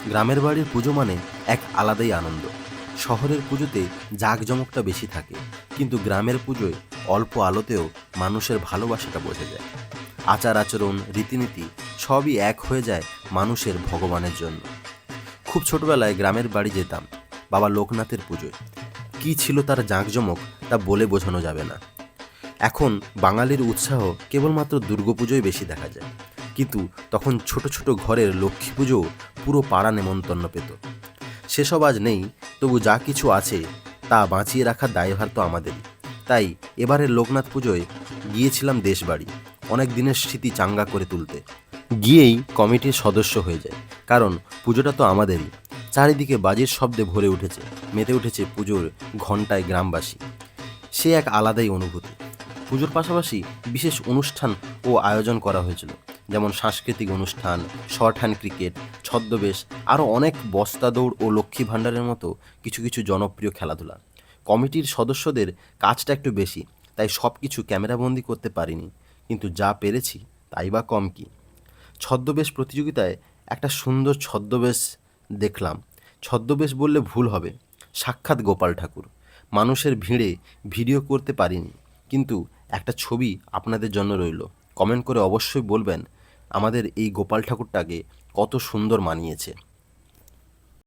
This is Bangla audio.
গ্রামের বাড়ির পুজো মানে এক আলাদাই আনন্দ। শহরের পুজোতে জাঁকজমকটা বেশি থাকে, কিন্তু গ্রামের পুজোয় অল্প আলোতেও মানুষের ভালোবাসাটা বোঝা যায়। আচার আচরণ, রীতিনীতি সবই এক হয়ে যায় মানুষের ভগবানের জন্য। খুব ছোটবেলায় গ্রামের বাড়ি যেতাম বাবা লোকনাথের পুজোয়। কী ছিল তার জাঁকজমক তা বলে বোঝানো যাবে না। এখন বাঙালির উৎসাহ কেবলমাত্র দুর্গাপুজোয় বেশি দেখা যায়, কিন্তু তখন ছোট ছোট ঘরের লক্ষ্মী পুজোও পুরো পাড়া নেমন্তন্ন পেত। সেসব আজ নেই, তবু যা কিছু আছে তা বাঁচিয়ে রাখার দায়ভার তো আমাদেরই। তাই এবারের লোকনাথ পুজোয় গিয়েছিলাম দেশবাড়ি, অনেক দিনের স্মৃতি চাঙ্গা করে তুলতে। গিয়েই কমিটির সদস্য হয়ে যায়, কারণ পুজোটা তো আমাদেরই। চারিদিকে বাজির শব্দে ভরে উঠেছে, মেতে উঠেছে পুজোর ঘণ্টায় গ্রামবাসী। সে এক আলাদাই অনুভূতি। পুজোর পাশাপাশি বিশেষ অনুষ্ঠান ও আয়োজন করা হয়েছিল, যেমন সাংস্কৃতিক অনুষ্ঠান, শর্ট হ্যান্ড ক্রিকেট, ছদ্মবেশ, আরও অনেক বস্তা দৌড় ও লক্ষ্মী ভাণ্ডারের মতো কিছু কিছু জনপ্রিয় খেলাধুলা। কমিটির সদস্যদের কাজটা একটু বেশি, তাই সব কিছু ক্যামেরাবন্দি করতে পারিনি, কিন্তু যা পেরেছি তাই বা কম কি। ছদ্মবেশ প্রতিযোগিতায় একটা সুন্দর ছদ্মবেশ দেখলাম। ছদ্মবেশ বললে ভুল হবে, সাক্ষাৎ গোপাল ঠাকুর। মানুষের ভিড়ে ভিডিও করতে পারিনি, কিন্তু একটা ছবি আপনাদের জন্য রইল। কমেন্ট করে অবশ্যই বলবেন আমাদের এই গোপাল ঠাকুরটাকে কত সুন্দর মানিয়েছে।